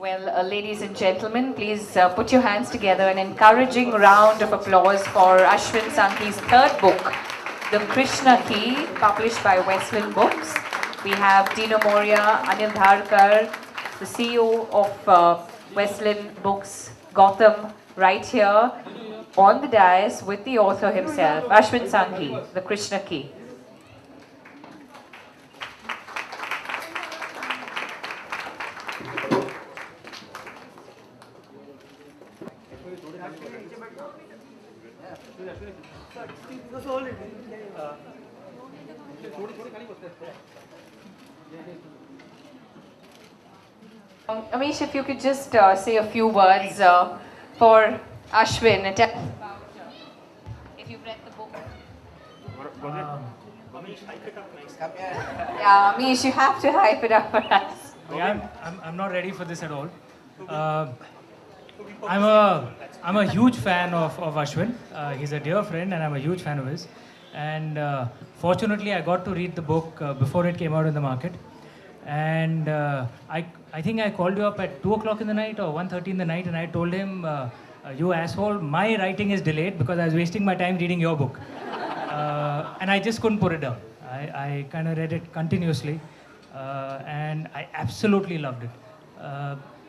Well, ladies and gentlemen, please put your hands together. An encouraging round of applause for Ashwin Sankhi's third book, The Krishna Key, published by Westland Books. We have Dino Moria, Anil Dharkar, the CEO of Westland Books, Gautam, right here on the dais with the author himself, Ashwin Sankhi, The Krishna Key. Amish, if you could just say a few words for Ashwin. Tell us about if you've read the book. Yeah, Amish, you have to hype it up for us. I'm not ready for this at all. I'm a huge fan of Ashwin. He's a dear friend, and I'm a huge fan of his. And fortunately, I got to read the book before it came out in the market. And I think I called you up at 2 o'clock in the night or 1:30 in the night, and I told him, "You asshole, my writing is delayed because I was wasting my time reading your book." And I just couldn't put it down. I kind of read it continuously, and I absolutely loved it.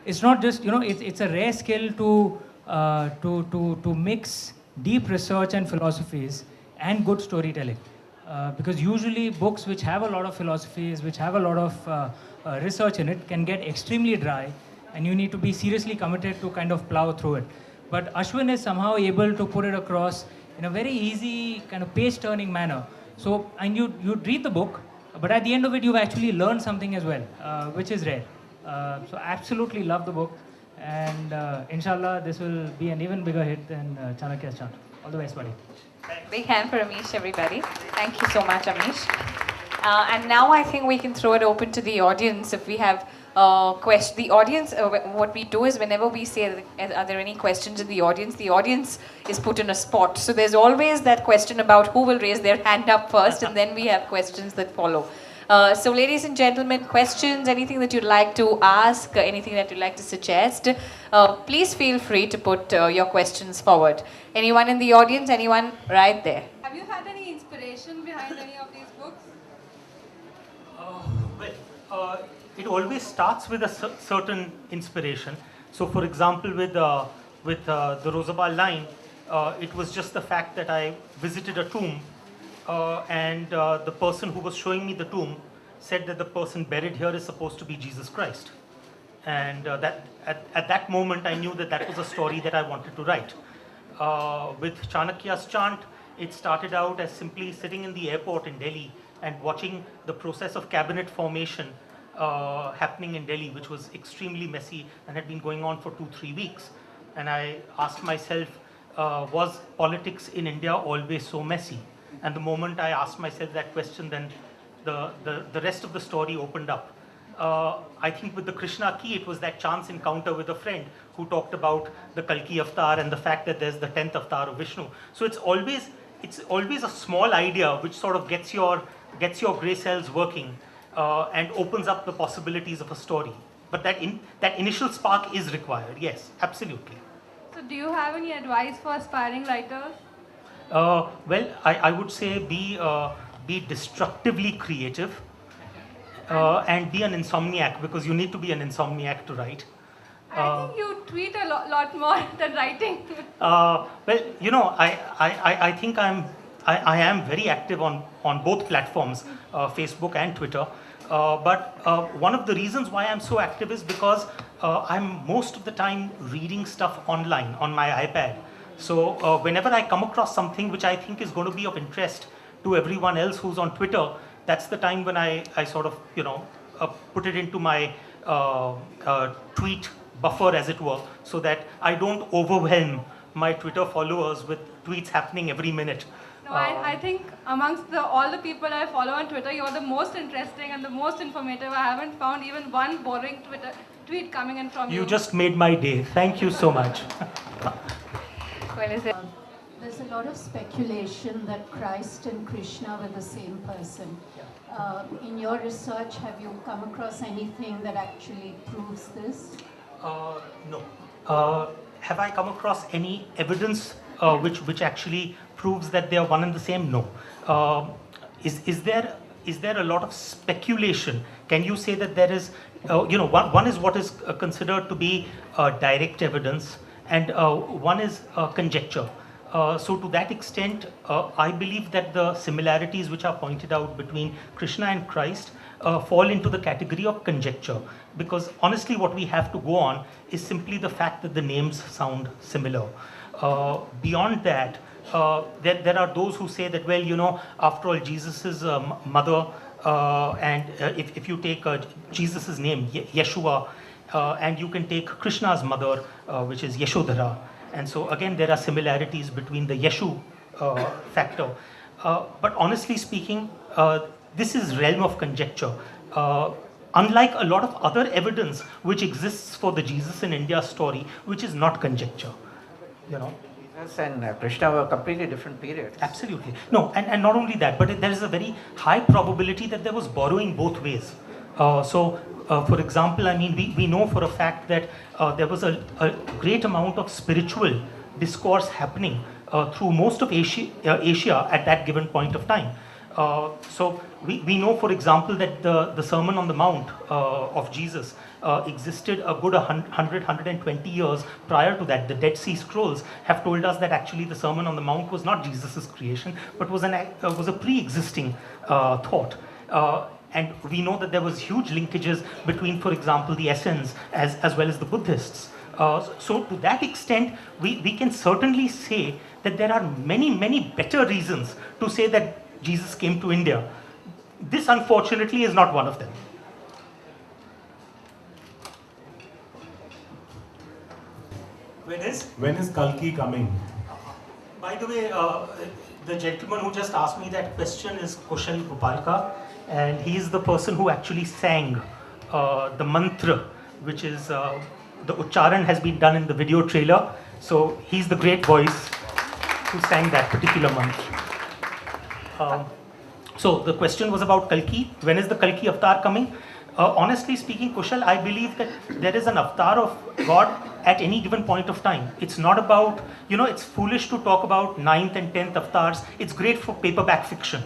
It's not just, it's a rare skill to mix deep research and philosophies and good storytelling. Because usually books which have a lot of philosophies, which have a lot of research in it, can get extremely dry, and you need to be seriously committed to kind of plow through it. But Ashwin is somehow able to put it across in a very easy, kind of page-turning manner. So, and you'd read the book, but at the end of it, you've actually learned something as well, which is rare. So absolutely love the book, and inshallah, this will be an even bigger hit than Chanakya's Chant. All the best, buddy. Big hand for Amish, everybody. Thank you so much, Amish. And now I think we can throw it open to the audience. If we have questions, the audience, what we do is whenever we say, are there any questions in the audience is put in a spot. So there's always that question about who will raise their hand up first, and then we have questions that follow. So ladies and gentlemen, questions, anything that you'd like to ask, anything that you'd like to suggest, please feel free to put your questions forward. Anyone in the audience? Anyone right there? Have you had any inspiration behind any of these books? It always starts with a certain inspiration. So for example, with the Rosabal line, it was just the fact that I visited a tomb, and the person who was showing me the tomb said that the person buried here is supposed to be Jesus Christ. And that at that moment, I knew that that was a story that I wanted to write. With Chanakya's Chant, it started out as simply sitting in the airport in Delhi and watching the process of cabinet formation happening in Delhi, which was extremely messy and had been going on for 2-3 weeks. And I asked myself, was politics in India always so messy? And the moment I asked myself that question, then the rest of the story opened up. I think with the Krishna Key, it was that chance encounter with a friend who talked about the Kalki Avatar and the fact that there's the 10th Avatar of Vishnu. So it's always a small idea which sort of gets your grey cells working and opens up the possibilities of a story. But that initial spark is required. Yes, absolutely. So do you have any advice for aspiring writers? Well, I would say be destructively creative. And be an insomniac, because you need to be an insomniac to write. I think you tweet a lot more than writing. Well, I think I am very active on both platforms, Facebook and Twitter. But one of the reasons why I'm so active is because I'm most of the time reading stuff online on my iPad. So whenever I come across something which I think is going to be of interest to everyone else who's on Twitter, that's the time when I sort of, put it into my tweet buffer, as it were, so that I don't overwhelm my Twitter followers with tweets happening every minute. No, I think amongst all the people I follow on Twitter, you're the most interesting and the most informative. I haven't found even one boring tweet coming in from you. You just made my day. Thank you so much. Well, is it? There's a lot of speculation that Christ and Krishna were the same person. In your research, have you come across anything that actually proves this? No. Have I come across any evidence which actually proves that they are one and the same? No. Is there a lot of speculation? Can you say that there is, one is what is considered to be direct evidence, and one is conjecture. So to that extent, I believe that the similarities which are pointed out between Krishna and Christ fall into the category of conjecture, because honestly what we have to go on is simply the fact that the names sound similar. Beyond that, there are those who say that, well, after all, Jesus's mother, and if you take Jesus's name, Yeshua, and you can take Krishna's mother, which is Yeshodhara. And so again, there are similarities between the Yeshu factor. But honestly speaking, this is realm of conjecture. Unlike a lot of other evidence which exists for the Jesus in India story, which is not conjecture. Jesus and Krishna were completely different periods. Absolutely. No, and not only that, but there is a very high probability that there was borrowing both ways. For example, I mean, we know for a fact that there was a great amount of spiritual discourse happening through most of Asia at that given point of time. So we know, for example, that the Sermon on the Mount of Jesus existed a good 120 years prior to that. The Dead Sea Scrolls have told us that actually the Sermon on the Mount was not Jesus' creation, but was a pre-existing thought. And we know that there was huge linkages between, for example, the Essenes as well as the Buddhists. So to that extent, we can certainly say that there are many, many better reasons to say that Jesus came to India. This, unfortunately, is not one of them. When is Kalki coming? By the way, the gentleman who just asked me that question is Kushal Gopalka, and he is the person who actually sang the mantra, which is the Ucharan has been done in the video trailer. So he's the great voice who sang that particular mantra. So the question was about Kalki. When is the Kalki avatar coming? Honestly speaking, Kushal, I believe that there is an avatar of God at any given point of time. It's not about, it's foolish to talk about 9th and 10th avatars. It's great for paperback fiction.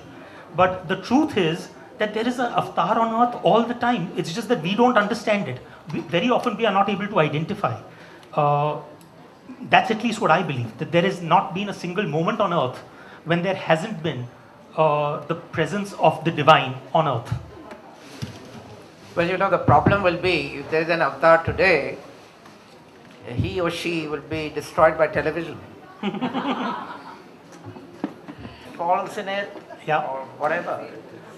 But the truth is that there is an avatar on earth all the time. It's just that we don't understand it. Very often we are not able to identify. That's at least what I believe, that there has not been a single moment on earth when there hasn't been the presence of the divine on earth. Well, the problem will be, if there is an avatar today, he or she will be destroyed by television. Falls in it, Yeah. or whatever.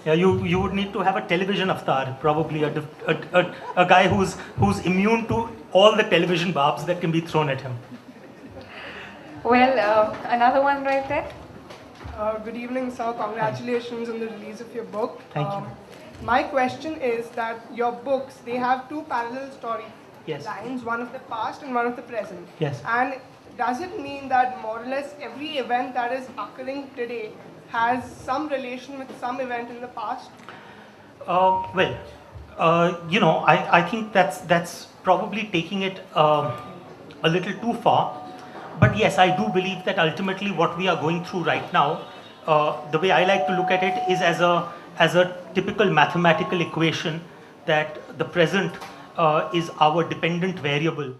Yeah, you would need to have a television avatar, probably a guy who's immune to all the television barbs that can be thrown at him. Well, another one right there. Good evening, sir. Congratulations on the release of your book. Thank you. My question is that your books, they have two parallel story Yes. lines, one of the past and one of the present. Yes. And does it mean that more or less every event that is occurring today has some relation with some event in the past? I think that's probably taking it a little too far. But yes, I do believe that ultimately what we are going through right now, the way I like to look at it is as a typical mathematical equation, that the present is our dependent variable.